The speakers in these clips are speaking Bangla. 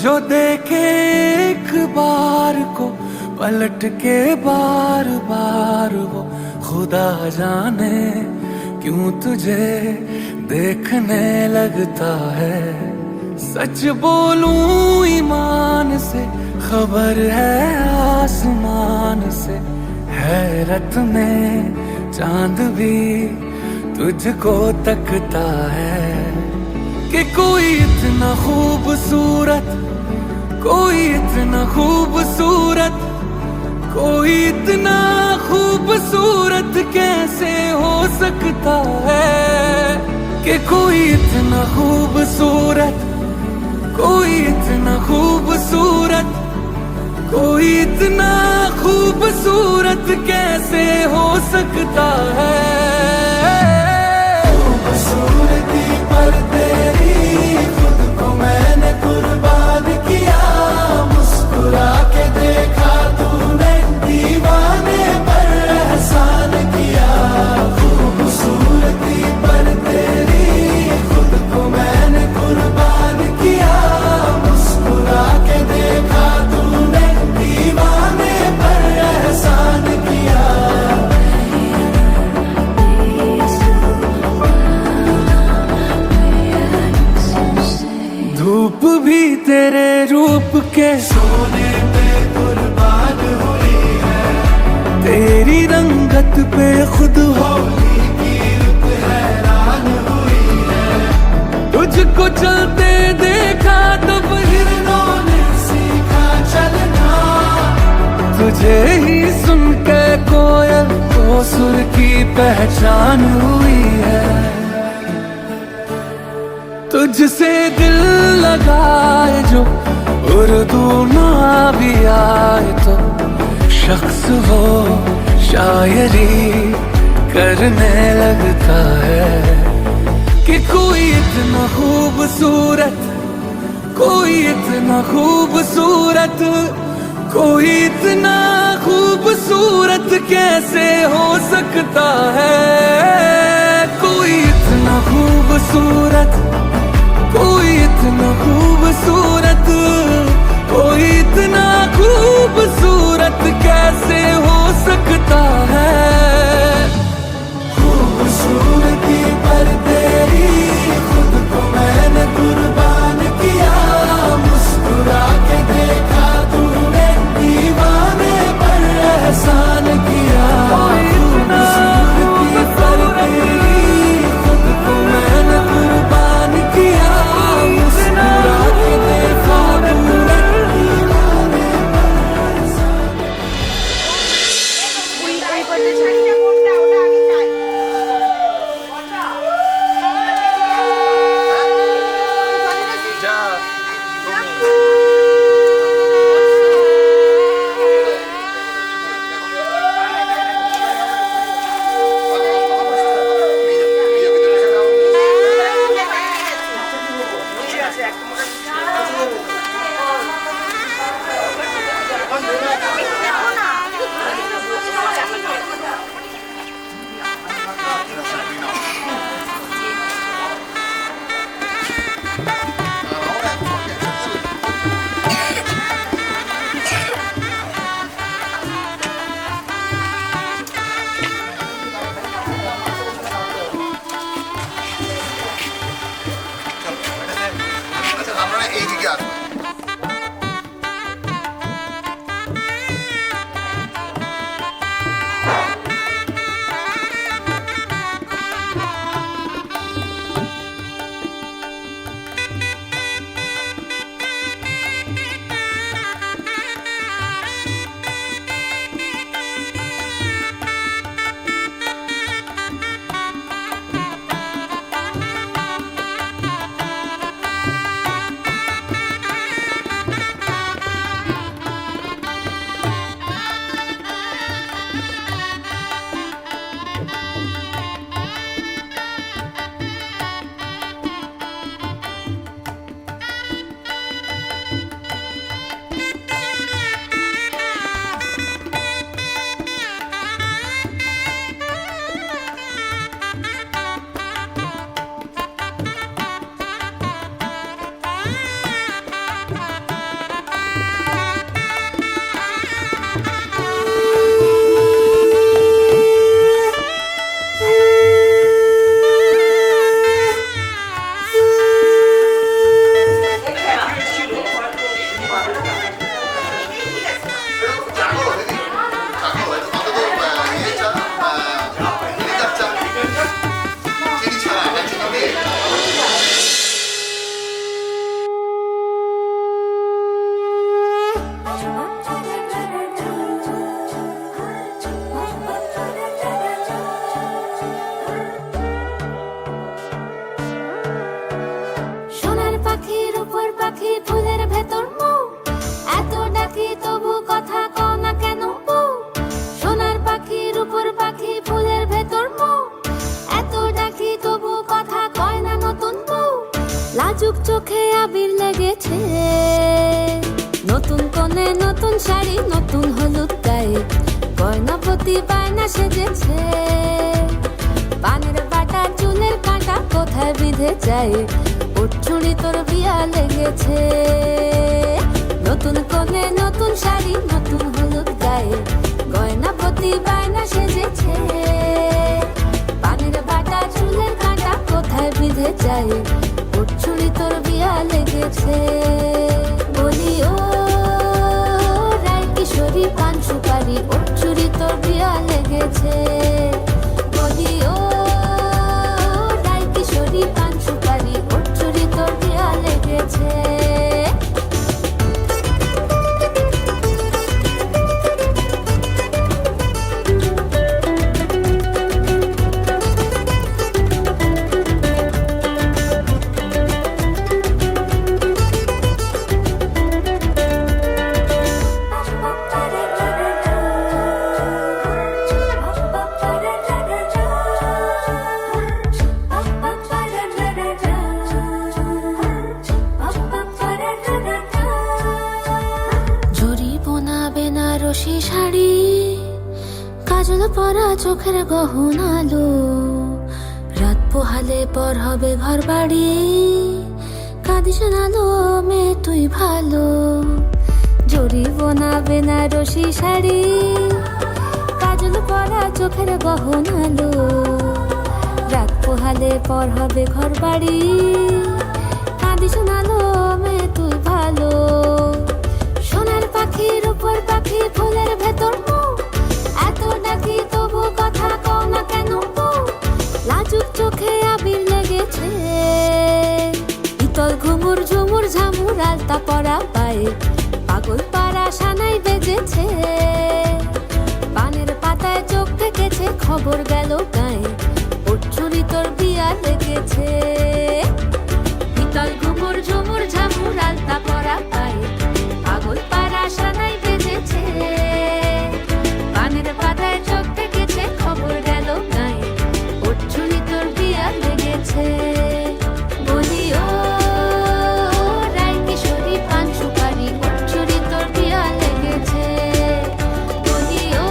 जो देखे एक बार को पलट के बार बार वो खुदा जाने क्यों तुझे देखने लगता है। सच बोलूं ईमान से खबर है आसमान से, हैरत में चांद भी तुझको तकता है कि कोई इतना खूबसूरत, कोई इतना खूबसूरत, कोई इतना खूबसूरत कैसे हो सकता है कि कोई इतना खूबसूरत, कोई इतना खूबसूरत, कोई इतना खूबसूरत कैसे हो सकता है। खूबसूरती पर तेरी खुद को मैंने कुर्बान किया, मुस्कुरा के देखा तूने दीवाने पर एहसान किया। खूबसूरती पर तेरी खुद को मैंने कुर्बान किया, मुस्कुरा के देखा तूने दीवाने पर एहसान किया। धूप भी तेरे रूप के सोने पे कुर्बान हुई है, तेरी रंगत पे खुद होली की रुत हैरान हुई है। तुझको चलते देखा तब हिरणों ने सीखा चलना, तुझे ही सुन के कोयल को सुर की पहचान हुई है। तुझसे दिल लगाए जो उर्दू ना भी आए तो शख्स हो शायरी करने लगता है कि कोई इतना खूबसूरत, कोई इतना खूबसूरत, कोई इतना खूबसूरत कैसे हो सकता है। कोई इतना खूबसूरत, कोई इतना खूबसूरत, कोई इतना खूबसूरत कैसे हो सकता है। खूबसूरती पर तेरी खुद को मैंने कुर्बान किया, मुस्कुरा के देखा तूने दीवाने पर एहसान किया। खूबसूरती पर तेरी खुद को मैंने कुर्बान প্রতি বায়না সেজেছে, পানের বাটা চুলের কাঁটা কোথায় বিঁধে যায়, ওর চুড়ি তোর বিয়া লেগেছে। নতুন কোণে নতুন শাড়ি নতুন হলুদ গায়ে, গয়না প্রতি বায়না সেজেছে, পানের বাটা চুলের কাঁটা কোথায় বিঁধে যায়, ওর চুড়ি তোর বিয়া লেগেছে। বলি ও রায় কিশোরী পান সুপারি, ওর চুড়ি তোর বিয়া লেগেছে। বলি ও রায় কিশোরী পান সুপারি, ওর চুড়ি তোর বিয়া লেগেছে। বেনারসি শাড়ি, কাজল পরা চোখের গহনালো, রাত পোহালে পর হবে ঘর বাড়ি, কাঁদিস নালো মেয়ে তুই ভালো। জরি বোনা বেনারসি শাড়ি, কাজল পরা চোখের গহনালো, রাত পোহালে পর হবে ঘর বাড়ি, কাঁদিস নালো মেয়ে তুই ভালো। সোনার পাখির উপর পাখি ফুলের ভেতর এত ডাকি তবু কথা কও না কেন, লাজুক চোখে আবির লেগেছে, ইতল ঘুমুর ঝুমুর ঝামুর আলতা পরা পায়ে, পাগল পাড়া সানাই বেজেছে, পানের পাতায় চোখ থেকেছে, খবর গেল গায়ে, ওর চুরি তোর বিয়া লেগেছে। ইতল ঘুমুর ঝুমুর ঝামুর আলতা পরা পায়ে, পাগল পাড়া সানাই বেজেছে, পানের পাতায় চোখ থেকেছে, খবর গেল গায়ে, ওর চুরি তোর বিয়া লেগেছে। বলি ও রায় কিশোরী পান সুপারি, ওর চুরি তোর বিয়া লেগেছে। বলি ও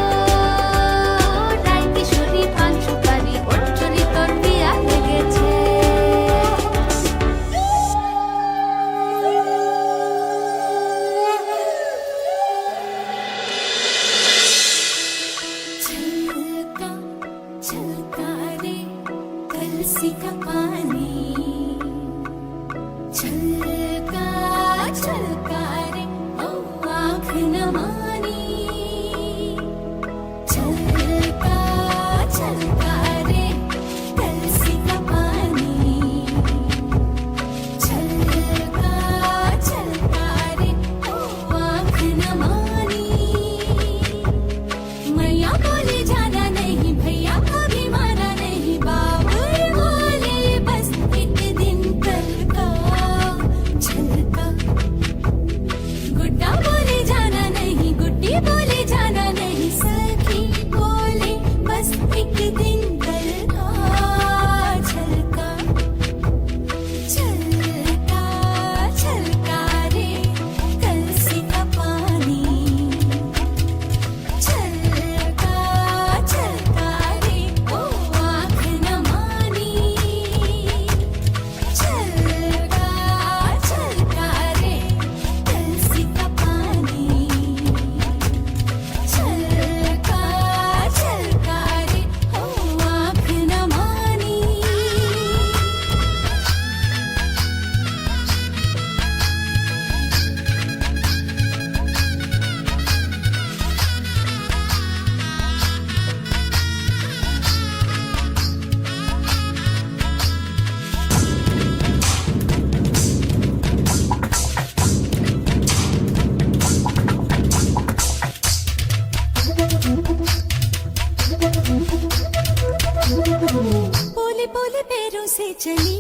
রায় কিশোরী পান সুপারি, ওর চুরি তোর বিয়া লেগেছে। छलका छलका रे कलसी का पानी, छलका छलका रे ओ आँख न मानी, छलका छलका रे कलसी का पानी, छलका छलका रे ओ आँख न मानी। मैया बोले जाना नहीं, भैया को भी माना नहीं, बाबुल बोले बस एक दिन कल का छलका। गुड्डा बोले जाना नहीं, गुड्डी बोले जाना नहीं, सखी बोले बस एक दिन कल का छलका। छलका छलका रे कलसी का पानी, छलका छलका रे ओ आँख न मानी, छलका छलका रे कलसी का पानी, छलका छलका रे ओ आँख न मानी। बोले बोले पैरों से चली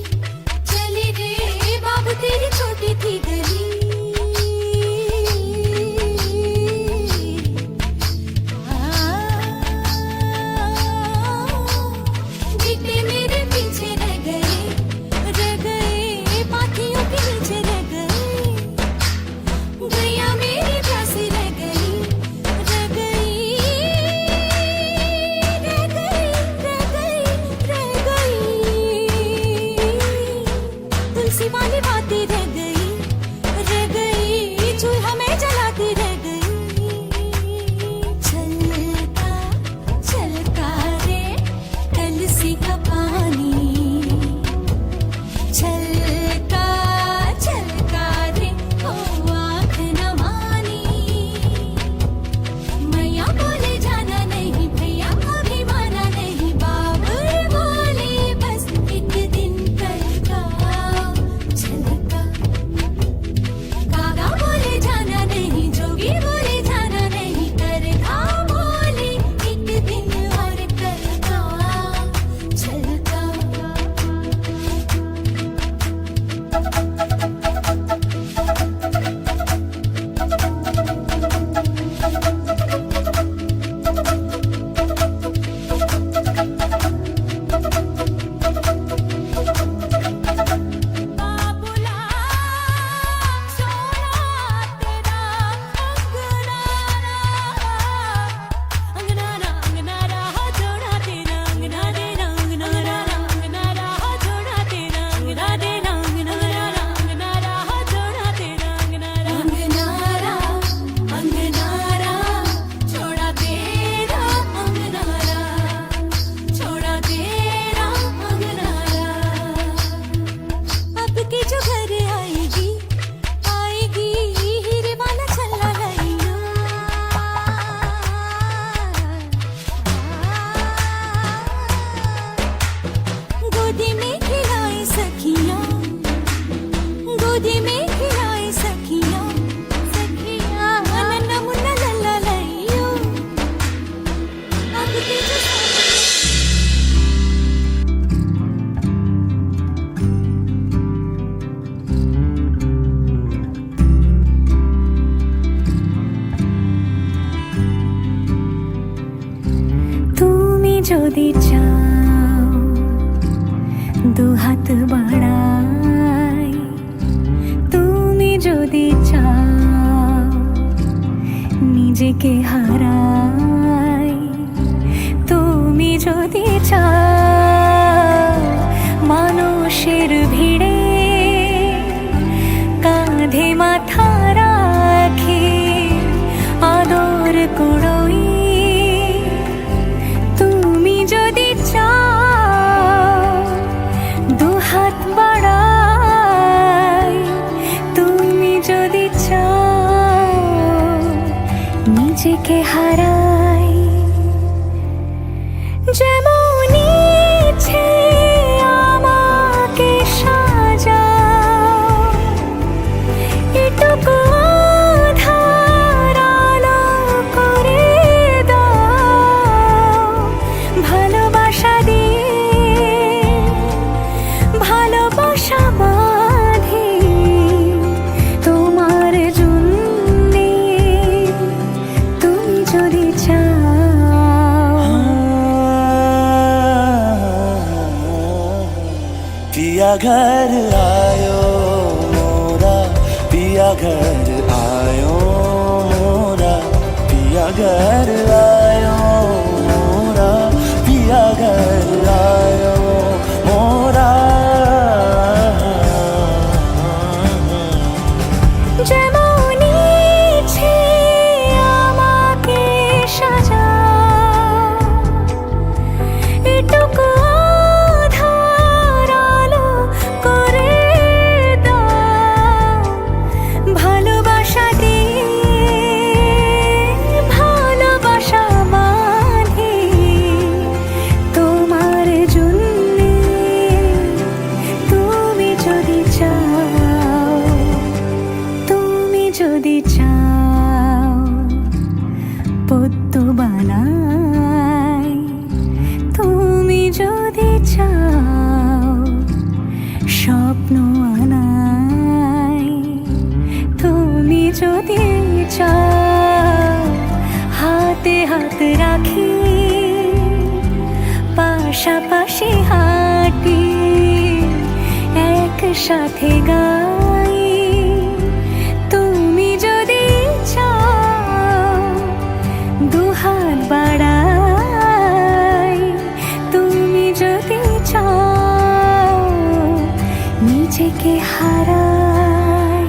चली रे बाबू तेरी छोटी थी गली, बेटे मेरे पीछे रह गए पाथियों के नीचे रह गए, गैया मेरी प्यासी रह गई কিছু তুমি যদি চাও দুহাত বাড়াই, তুমি যদি চাও নিজেকে হারাই, তুমি যদি চাও মানুষের ভিড়ে কাঁধে মাথা রাখি আদর করই, তুমি যদি চাও দুহাত বাড়াই, তুমি যদি চাও নিজেকে হারাই, যেমন ইচ্ছে আমাকে সাজাও, এটুকু আধার আলো করে দাও, ভালোবাসা দিয়ে ভালোবাসা বাঁধি তোমার জন্যে, তুমি যদি চাও। पिया घर आयो मोरा, पिया घर आयो मोरा, पिया घर आयो मोरा, पिया घर आयो मोरा। যেমন ইচ্ছে আমাকে সাজাও, এটুকু আধার আলো করে দাও, ভালোবাসা দিয়ে ভালোবাসা বাঁধি তোমার জন্যে, তুমি যদি চাও, তুমি যদি চাও পদ্ম বানাই, তুমি যদি চাও স্বপ্ন আনাই, তুমি যদি চাও হাতে হাত রাখি পাশাপাশি হাঁটি একসাথে গাই, তুমি যদি চাও দুহাত বাড়াই, তুমি যদি চাও নিজেকে হারাই।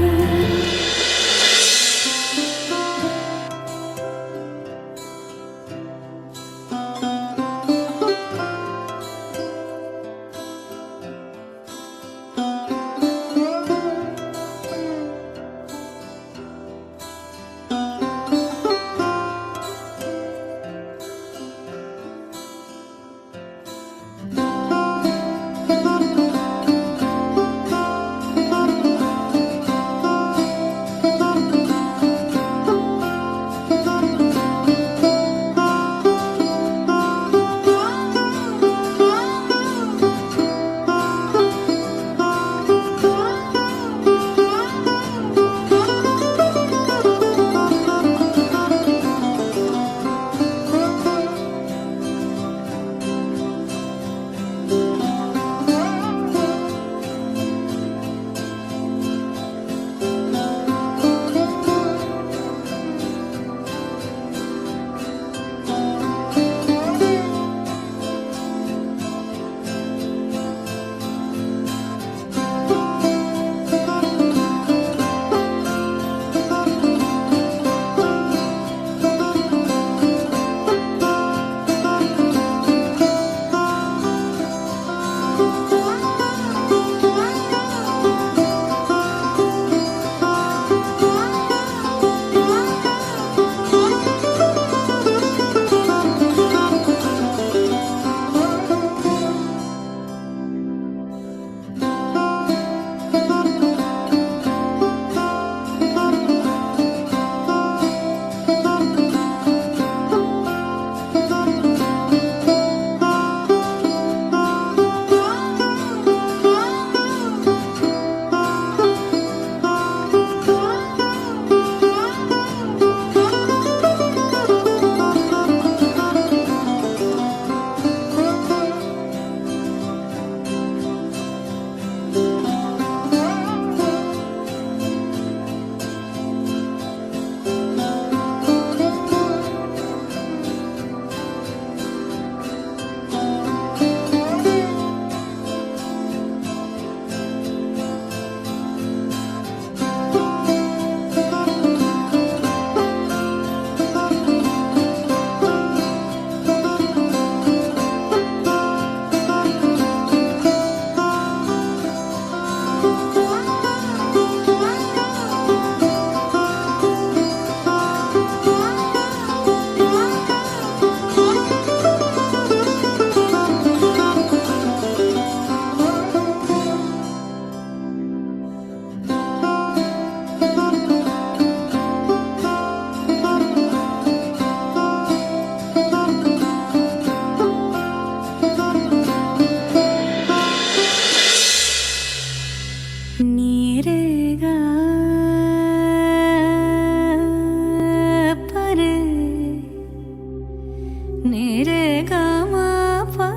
রে গা মা পা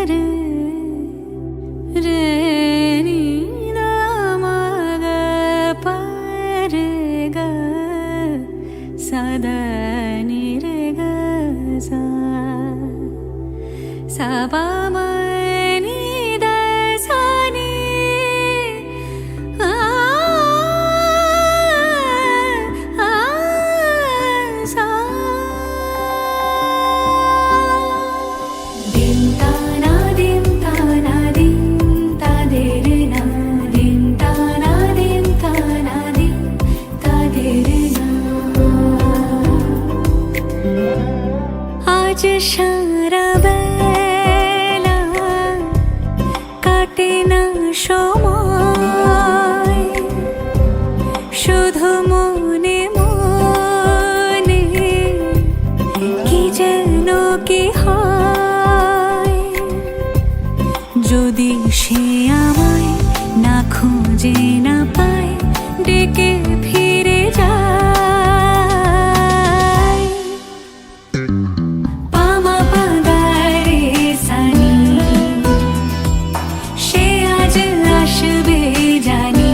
রে রে নি না মা গা পা রে গা সা দা নি রে গা সা সা পা মা নি দা সা নি আ আ সা দিন তা না দিন তা না দিন তা দে রে না দিন তা না দিন তা না দিন তা দে রে না আজ সারা বেলা কাটে না সময় শুধু মনে মনে কি যেন কি হয় যদি সে আমায় না খুঁজে না পায় ডেকে ফিরে যায় পামা পাগারে সানি সে আজ আসবে জানি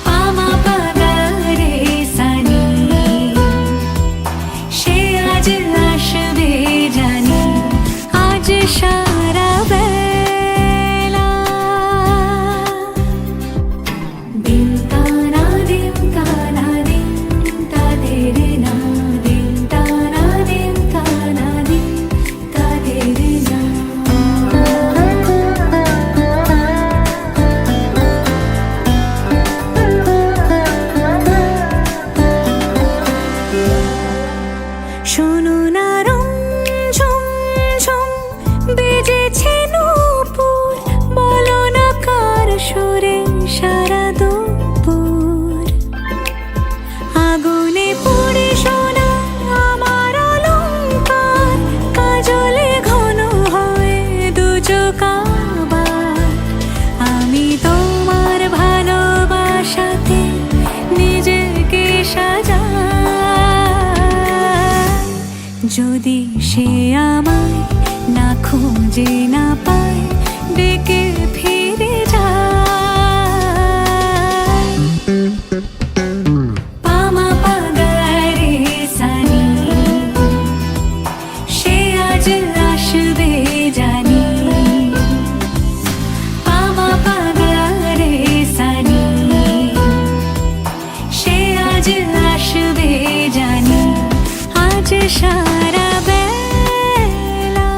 পামা পাগারে সানি সে আজ আসবে জানি আজ সারা বেলা দিন তা না দিন তা না দিন তা দে রে না দিন তা না দিন তা না দিন তা দে রে না শোনো না রং ঝুম ঝুম বেজেছে নূপুর বলো না কার সুরে সারা দুপুর আগুনে পুড়ে সোনা আমার অলংকার কাজলে ঘন হয়ে দু চোখ আবার আমি তোমার ভালোবাসাতে নিজেকে সাজাই যদি সে আমায় না খুঁজে না পায় ডেকে ফিরে যায় পামা পাগারে সানি সে আজ আসবে জানি পামা পাগারে সানি সে আজ আসবে জানি আজ সারা বেলা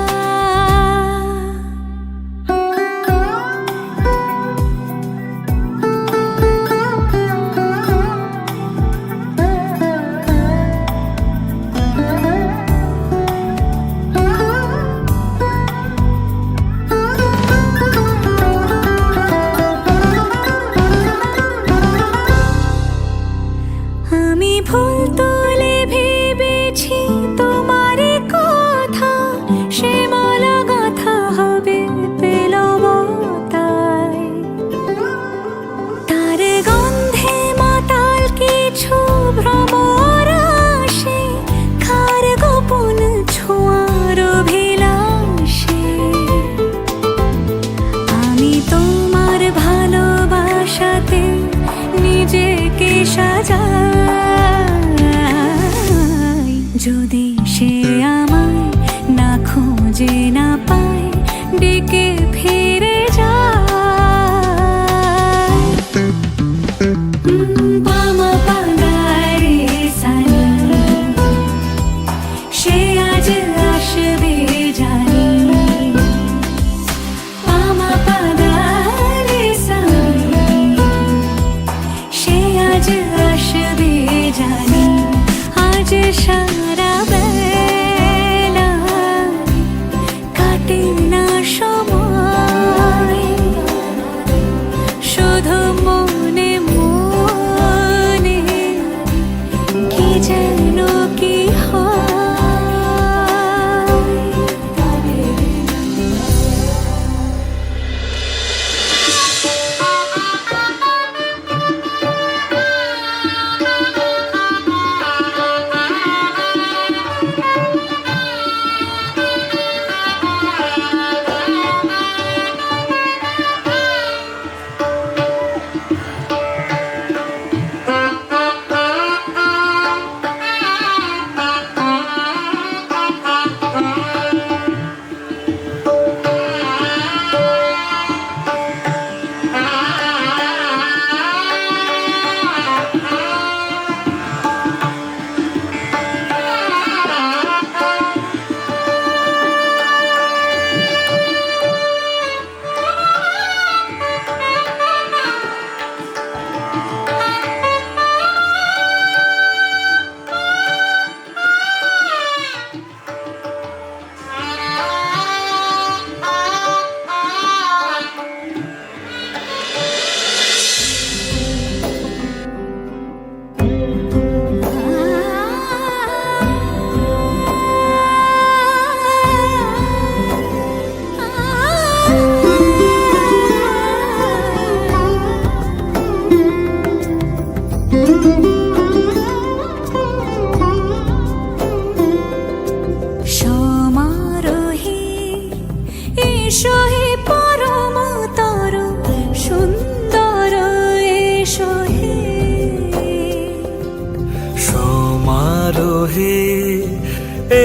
আমি ফুল তুলে ভেবেছি তোমার কথা সে মালা গাঁথা হবে পেলবতায় তার গন্ধে মাতাল কিছু ভ্রমর আসে কার গোপন ছোঁয়ার অভিলাষে আমি তোমার ভালোবাসাতে নিজেকে সাজাই যদি সে আমায় না খুঁজে না পায় ডেকে ফিরে যায় পামা পাগারে সানি সে আজ আসবে জানি পামা পাগারে সানি সে আজ আসবে জানি আজ সারা বেলা কাটে না সময় শুধু মনে মনে কি যেন কি হয় সমারোহে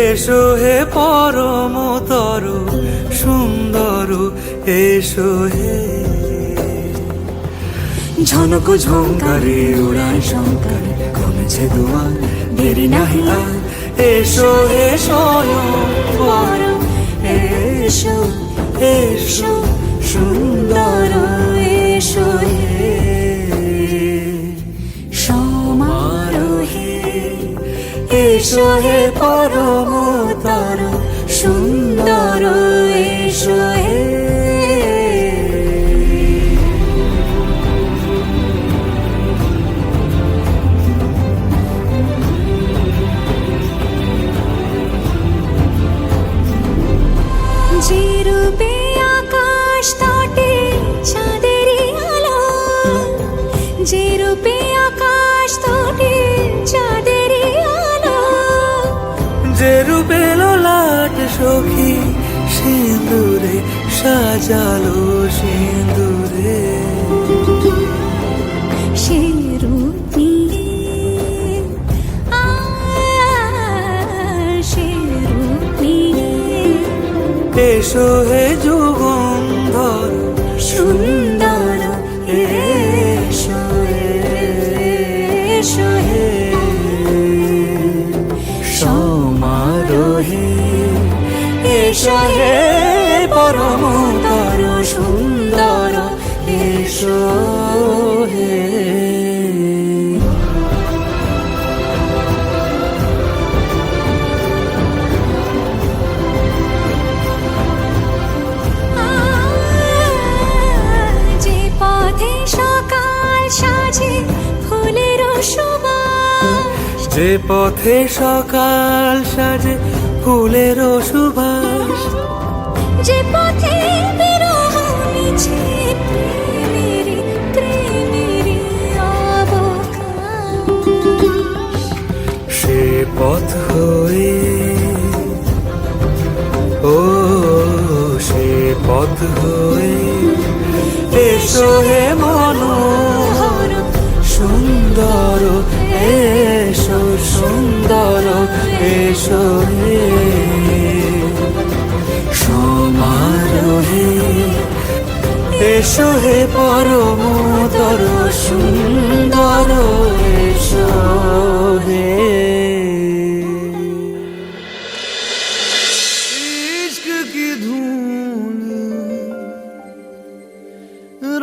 এসো হে পরমতর সুন্দর এসো হে। ঝনক ঝঙ্কারে উড়ায় শঙ্কার কমেছে দুয়ার দেরি নাহি আর এসো হে স্বয়ং পরম এসো এসো সুন্দর এসো হে। সমারোহে এসো হে পরমতর সুন্দর এসো হে। যে রূপে আকাশ তটে চাঁদেরই আলো, যে রূপে আকাশ তটে চাঁদেরই আলো, যে রূপে ললাট সখী সিঁদুরে সাজালো সিঁদুরে। সে রূপ নিয়ে সে রূপ নিয়ে এসো হে যুগন্ধর সুন্দর এসো এসো হে। সমারোহে এসো হে পরমতর সুন্দর এসো হে। যে পথে সকাল সাজে ফুলের সুবাস, যে পথে সকাল সাজে ফুলের সুবাস, যে পথে বিরহ মিছে প্রেমেরই প্রেমেরই অবকাশ, সে পথ হয়ে ও সে পথ হয়ে এসো হে মনোহর সুন্দর এসো সুন্দর এসো হে। সমারোহে এসো হে পরমতর সুন্দর এসো হে। इश्क की धूल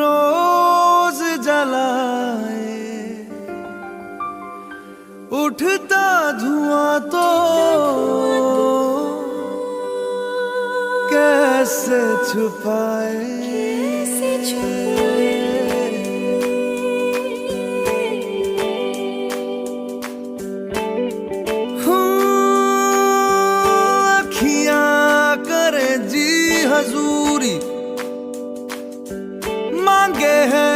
रोज जलाए, उठता धुआं तो कैसे छुपाए। से छुपाए। अखियां करे जी हजूरी मांगे है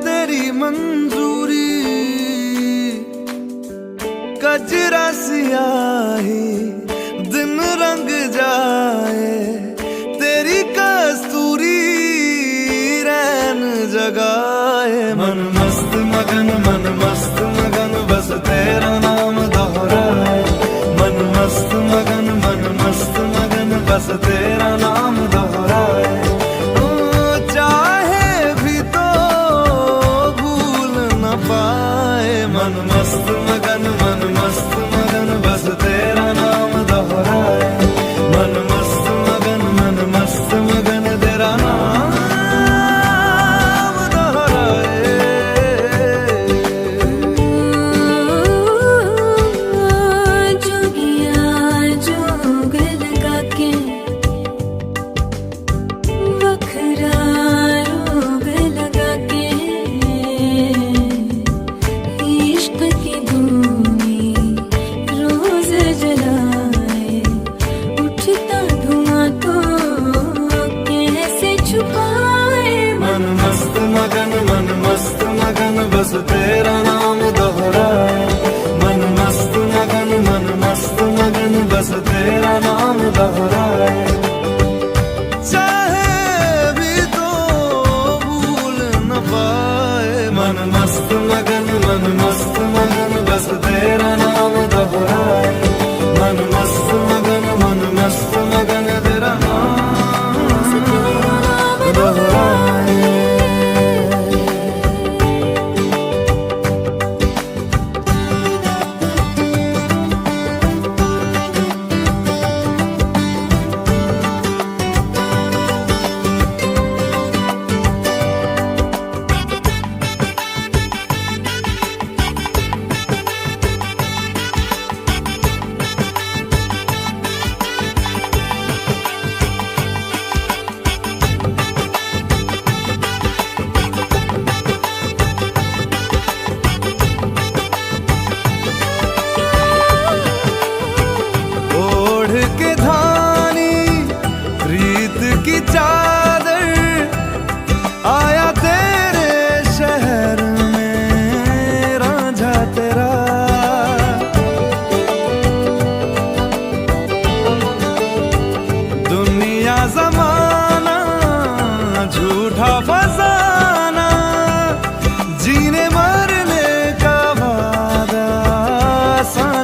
तेरी मंजूरी। कजरा सियाही दिन रंग जाए, तेरी कस्तूरी रैन जगाए। मन मस्त मगन बस तेरा नाम दोहराए। मन मस्त मगन बस तेरा नाम दोहराए। ओ चाहे भी तो भूल न पाए। मन मस्त मगन बस तेरा नाम दोहराए। मन मस्त मगन तेरा नाम दोहराए। जोगिया जोग लगा के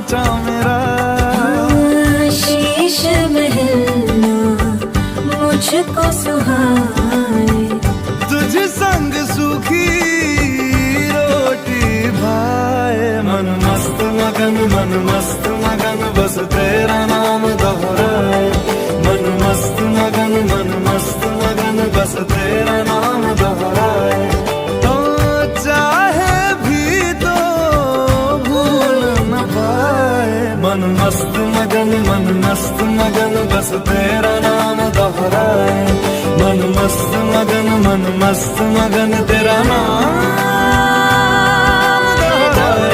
साचा मेरा। शीश महल मुझको सुहाए, तुझ संग सूखी रोटी भाए। मन मस्त मगन बस तेरा नाम दोहराए। मन मस्त मगन बस तेरा नाम दोहराए। तो चाहे भी तो भूल न पाए। मन मस्त मगन बस तेरा नाम दोहराए। मन मस्त मगन तेरा नाम दोहराए।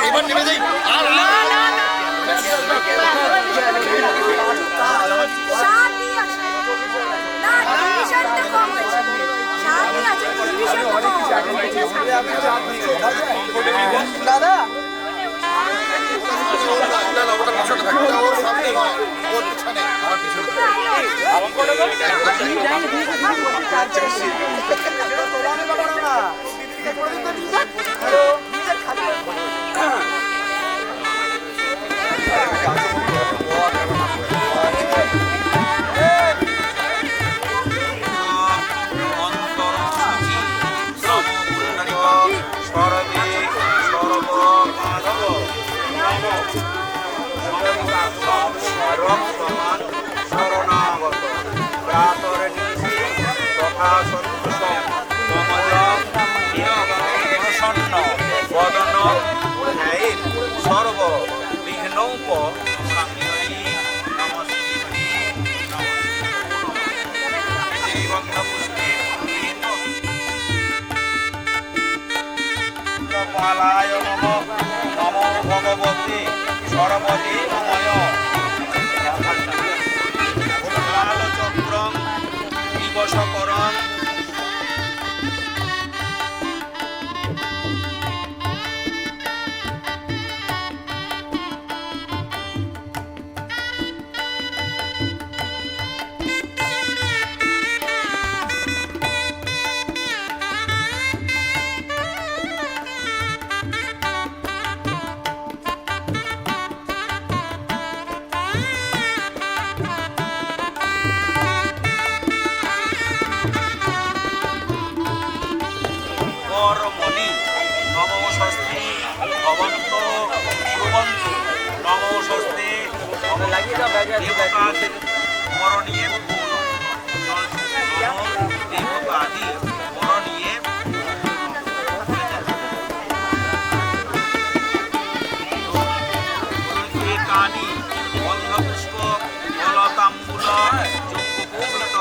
এইবার নেমে যাই দাদা ওটা পিছনে থাকে ওর সামনে নয় ওর পিছনে আমার সর্ব বিঘ্নৌপ পালায় নমো নমো ভগবতী সর্বদেবময় চক্রং দিবসকরং মণি নমো স্বস্তি ভবন্ত শুভন্তু নমো স্বস্তি দেবতাদের মরণীয় দেবতাদি মরণীয় কানি গন্ধপুষ্প জলতাম্বুল চক্ষুপুষ্পিত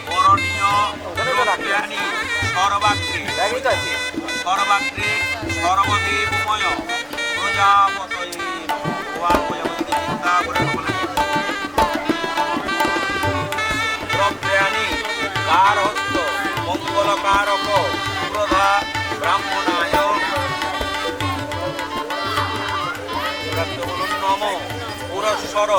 মরণীয় দ্রব্যাণি সর্বাগ্রে সর্বদেবময় প্রজাপতয়ে দ্রব্যাণি কারহস্ত মঙ্গলকারক প্রধা ব্রাহ্মণায় নম পুরস্বর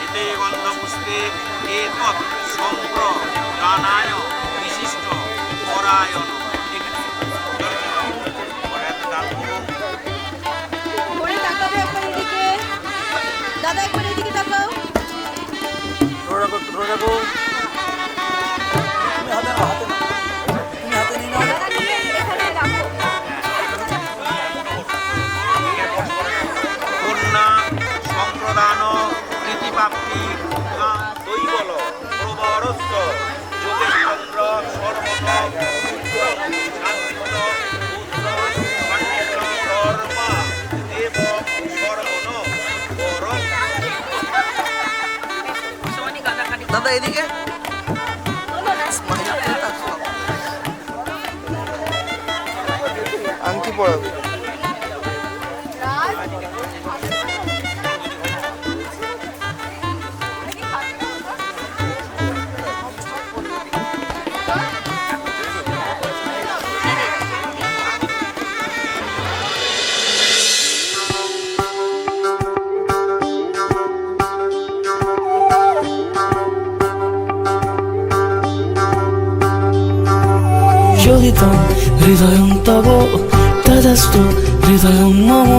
এতে গন্ধপুষ্পে এতৎ সম্প্রদানায় বিশিষ্ট পরায়ণ দাদা একবার এদিকে তাকাও কন্যা সম্প্রদান প্রীতিপ্রাপ্তি দৈবল প্রবরস্ত যোগেশচন্দ্র সর্বত দেব সর্বন দাদা এদিকে আংটি পড়াবে যোগিতম হৃদয়ং তব তদস্তু হৃদয়ং মম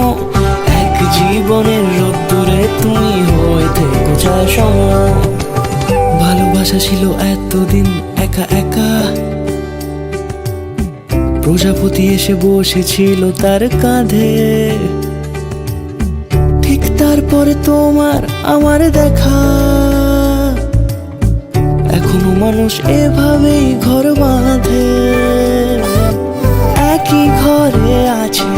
এক জীবনের রোদ্দুরে তুমি হয়ে থেকো ছায়া সময়। ভালোবাসা ছিল এতদিন একা একা, প্রজাপতি এসে বসেছিল তার কাঁধে, ঠিক তারপরে তোমার আমার দেখা। এখনো মানুষ এভাবেই ঘর বাঁধে, একই ঘরে আছে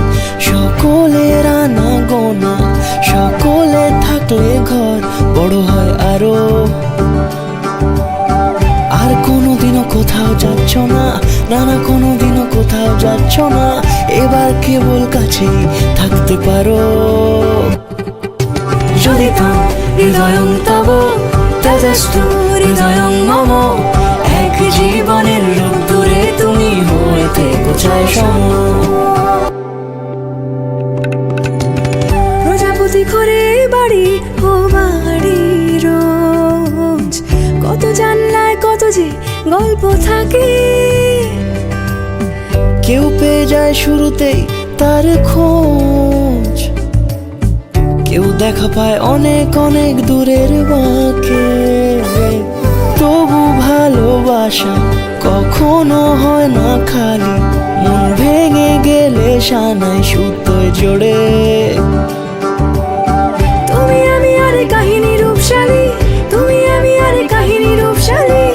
সকলের আনা গোনা, সকলে থাকলে ঘর বড় হয় আরো। আর কোনোদিনও কোথাও যাচ্ছ না, না না কোনোদিনও কোথাও যাচ্ছ না, এবার কেবল কাছেই থাকতে পারো। যদি তাম হৃদয়ং তব তেজস্তু হৃদয়ং মম, এক জীবনের রোদ্দুরে তুমি হয়ে থেকো ছায়া সময়। প্রজাপতি ঘরে বাড়ি ও বাড়ি রোজ, কত জানলায় কত যে গল্প থাকে। কেউ পেয়ে যায় শুরুতেই তার খোঁজ, কেউ দেখা পায় অনেক অনেক দূরের বাঁকে। তবু ভালোবাসা কখনো হয় না খালি, মন ভেঙে গেলে সানাই সুতোয় জোড়ে। তুমি আমি আর কাহিনী রূপশালী, তুমি আমি আর কাহিনী রূপশালী,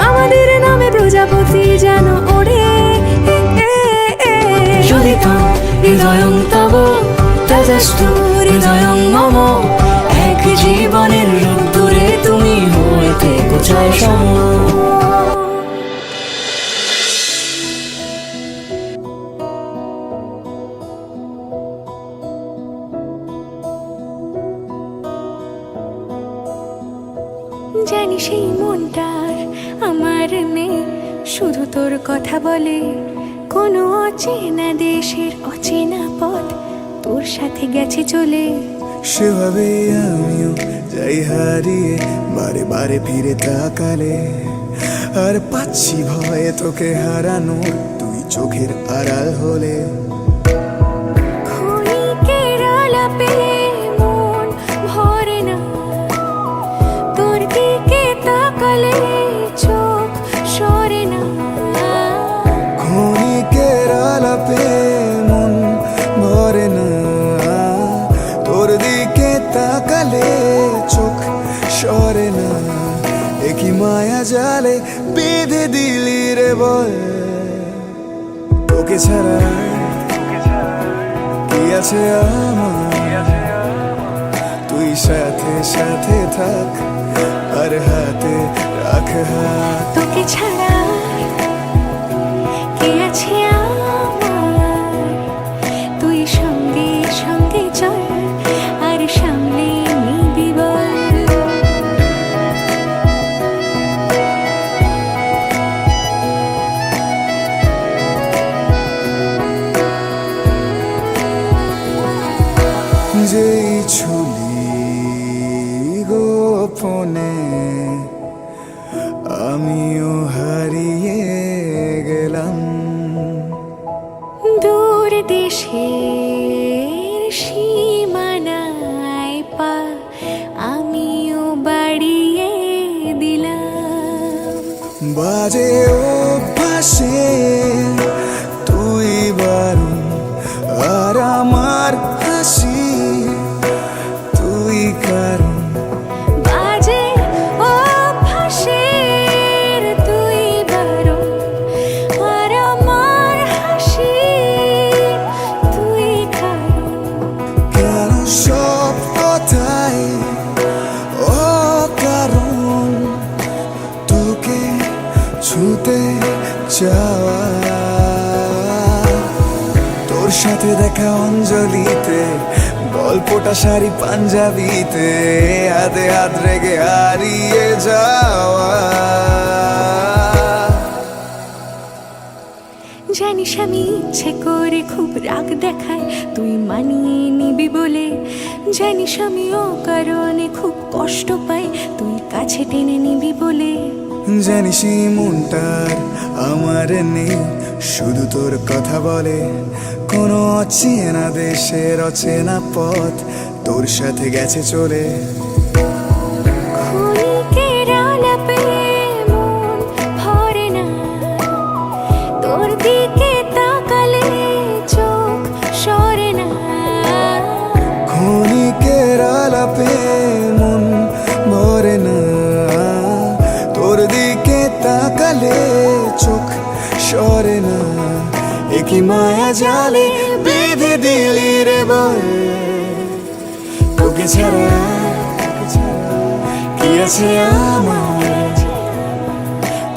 আমাদের নামে প্রজাপতি যেন ওড়ে। যদি তাম হৃদয়ং তব তেজস্তু হৃদয়ং মম, এক জীবনের রোদ্দুরে তুমি হয়ে থেকো ছায়া সময়। জানি সেই মনটার আমার নেই, শুধু তোর কথা বলে। কোনো অচেনা দেশের অচেনা পথ তোর সাথে গেছে চলে। সেভাবে আমিও যাই হারিয়ে বারে বারে ফিরে তাকালে, আর পাচ্ছি ভয়ে তোকে হারানোর, তুই চোখের আড়াল হলে। ক্ষণিকের আলাপে মন ভরে না, তোর দিকে তাকালে চোখ সরে না। ক্ষণিকের আলাপে মন ভরে না, তোর দিকে তাকালে চোখ সরে না। একই মায়া জালে বেঁধে দিলি রে বল, তোকে ছাড়া কি আছে আমার। তুই সাথে সাথে থাক আর হাতে রাখ হাত। তোকে ছাড়া কে আছে আমার, তুই সঙ্গে সঙ্গে চল আর সামনে নিবি বল। যেই ছুলি গোপনে আমিও হারিয়ে গেলাম, দূর দেশের সীমানায় পা আমিও বাড়িয়ে দিলাম। বাজে অভ্যাসে তুই বারণ, আর আমার হাসি তুই কারণ। বাজে অভ্যাসের তুই বারণ, আর আমার হাসি তুই কারণ। কেন সব কথাই অকারণ, তোকে ছুতে চাওয়া। তোর সাথে দেখা অঞ্জলিতে, গল্পটা শাড়ি পাঞ্জাবিতে, হাতে হাত রেখে হারিয়ে যাওয়া। জানিস আমি ইচ্ছে করে খুব রাগ দেখাই, তুই মানিয়ে নিবি বলে। জানিস আমি অকারণে খুব কষ্ট পাই, তুই কাছে টেনে নিবি বলে। জানিস এই মনটার আমার নেই, শুধু তোর কথা বলে। কোনো অচেনা দেশের অচেনা পথ তোর সাথে গেছে চলে। ক্ষণিকের আলাপে মন ভরে না, তোর দিকে তাকালে চোখ সরে না। ক্ষণিকের আলাপে মন ভরে না, তোর দিকে তাকালে চোখ সরে না। একই মায়া জালে বেঁধে দিলি রে বল, তোকে ছাড়া কি আছে আমার।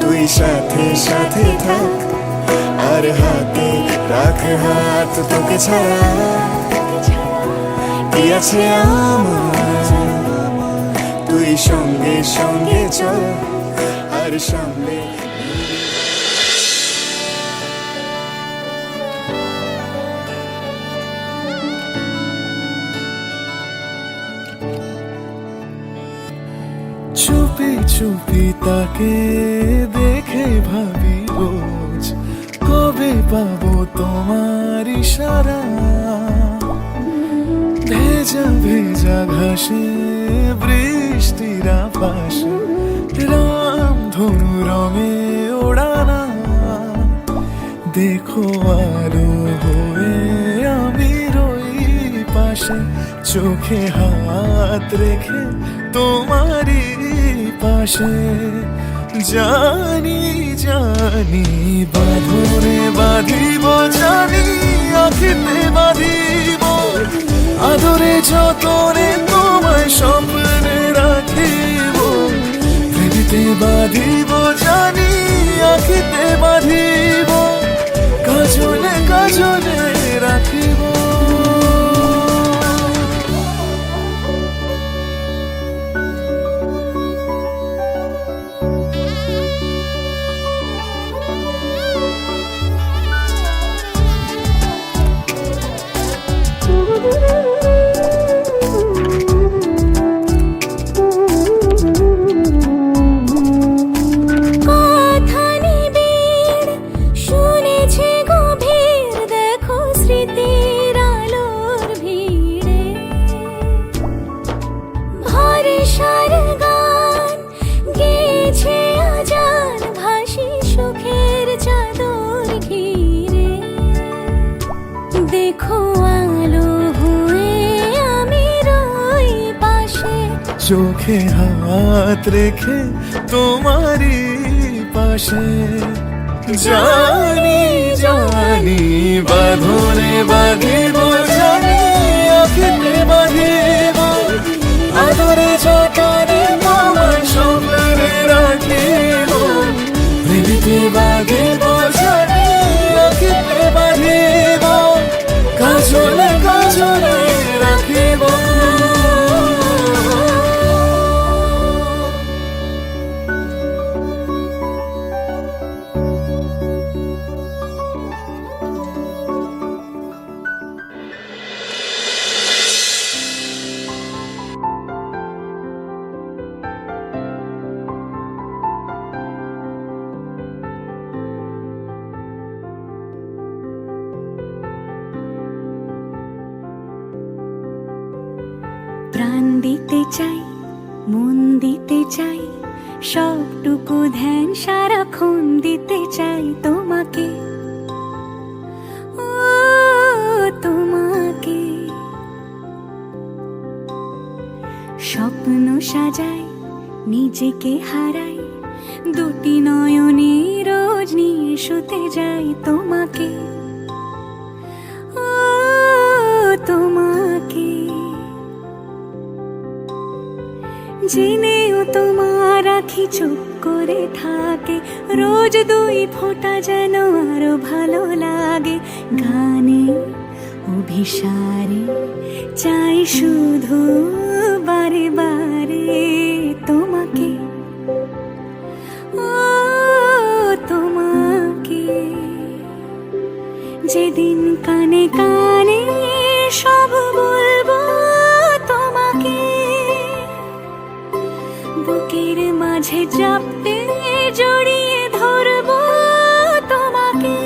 তুই সাথে সাথে থাক আর হাতে রাখ হাত, তোকে ছাড়া কি আছে আমার। তুই সঙ্গে সঙ্গে চল আর সামনে। চুপি চুপি তাকে দেখে ভাবি রোজ, কবে পাবো তোমার ইশারা। ভেজা ভেজা ঘাসে বৃষ্টির পাশে রামধনু রঙে ওড়ানা। দেখো আলো হয়ে আমি রই পাশে, চোখে হাত রেখে তোমারই পাশে। জানি জানি বাঁধনে বাঁধিব, জানি আখিতে বাঁধিব। আদরে যতনে তোমায় স্বপ্নে রাখিব, প্রেমেতে বাঁধিব, জানি আখিতে বাঁধিব। কাজলে কাজলে রাখিব। চোখে হাত রেখে তোমারই পাশে। জানি জানি বাঁধনে বাঁধিব, জানি আখিতে বাঁধিব। আদরে যতনে তোমায় স্বপ্নে রাখিব, প্রেমেতে বাঁধিব, জানি আখিতে বাঁধিব। কাজলে কাজলে রাখিব। প্রাণ দিতে চাই, মন দিতে চাই, সবটুকু ধ্যান সারাক্ষণ দিতে চাই তোমাকে। ও তোমাকে স্বপ্ন সাজাই, নিজেকে হারাই, দুটি নয়নে রোজ নিয়ে শুতে যাই তোমাকে। ও তোমাকে জেনেও তোমার আখি চুপ করে থাকে, রোজ দুই ফোঁটা যেন আরো ভালো লাগে। গানে অভিসারে চাই শুধু বারে বারে তোমাকে। ও তোমাকে যেদিন কানে কানে সব বলবো তোমাকে, বুকের মাঝে চাপতে জড়িয়ে ধরবো তোমাকে।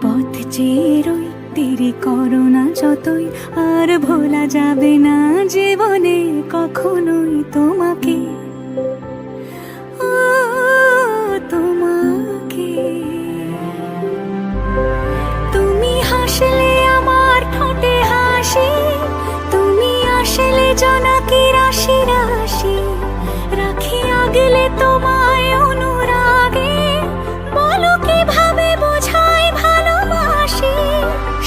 পথ চেয়ে রই দেরি করো না ততই আর ভোলা যাবে না জীবনে কখনোই তোমাকে, ও তোমাকে। তুমি হাসলে আমার ঠোঁটে হাসি, তুমি আসলে জোনাকি রাশি রাশি, রাখি আগলে তোমায় অনুরাগে, বলো কিভাবে বোঝাই ভালোবাসি।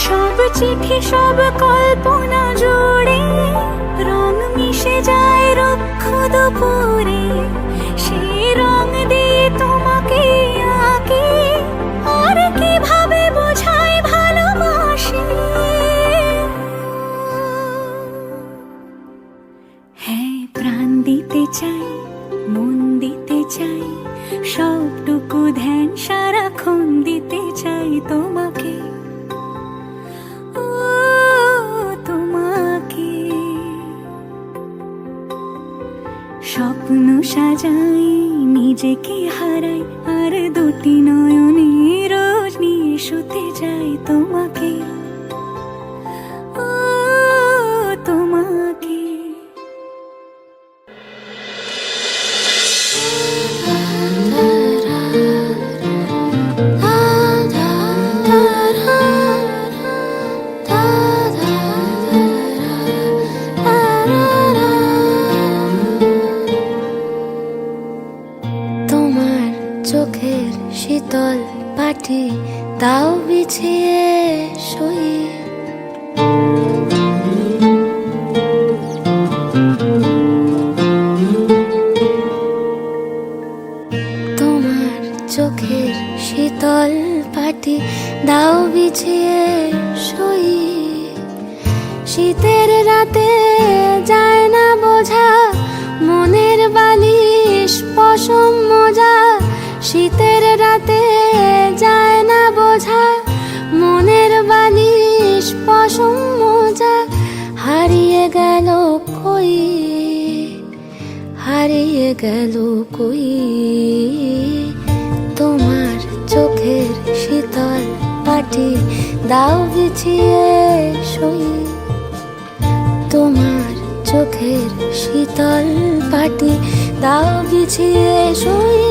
সব চিঠি সব কল্পনা জুড়ে রং মিশে যায় রুক্ষ দুপুরে, সেই রং দিয়ে তোমাকে আঁকি, আর কিভাবে বোঝাই ভালোবাসি। হ্যাঁ, প্রাণ দিতে চাই, মন দিতে চাই, সবটুকু ধ্যান সারাক্ষণ দিতে চাই তোমাকে, ও তোমাকে। স্বপ্ন সাজাই, নিজেকে হারাই, আর দুটি নয়নে রোজ নিয়ে শুতে যাই তোমাকে, ও তোমাকে। তোমার চোখের শীতল পাটি তাও বিছিয়ে শুই, তোমার চোখের শীতল পাটি দাও বিছিয়ে শুই। শীতের রাতে যায় না বোঝা মনের বালিশ পশম মোজা, শীতের রাতে যায় না বোঝা মনের বালিশ পশম মোজা। হারিয়ে গেল কই, হারিয়ে গেল কই, তোমার চোখের শীতল পাটি দাও বিছিয়ে শুই। তোমার চোখের শীতল পাটি দাও বিছিয়ে শুই।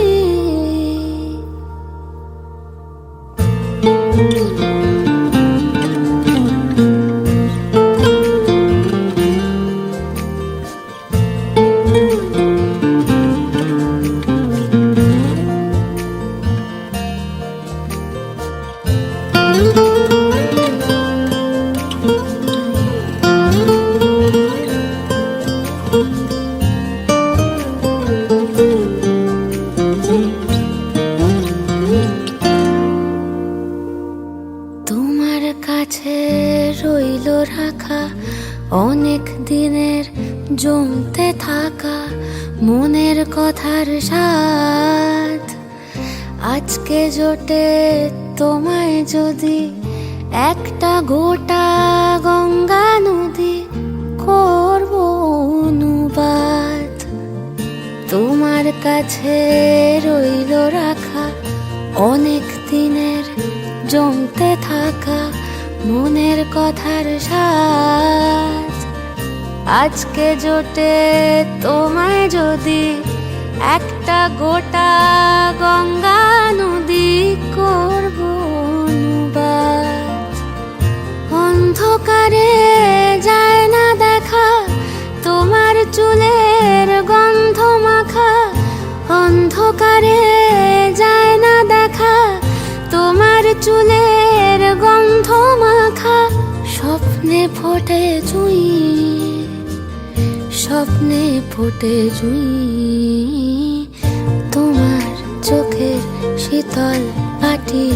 তোমার কাছে রইল রাখা অনেক দিনের জমতে থাকা মনের কথার স্বাদ, আজকে জোটে তোমায় যদি একটা গোটা গঙ্গা নদী করব অনুবাদ। তোমার কাছে রইল রাখা অনেক দিনের জমতে থাকা মনের কথার স্বাদ, আজকে জোটে তোমায় যদি একটা গোটা গঙ্গা নদী করব অনুবাদ। অন্ধকারে যায় না দেখা তোমার চুলের গন্ধ মাখা, অন্ধকারে যায় না দেখা তোমার চুলের গন্ধ মাখা। স্বপ্নে ফোটে জুঁই, স্বপ্নে ফোটে জুঁই, তোমার চোখের শীতল পাটি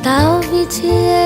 তাও বিছিয়ে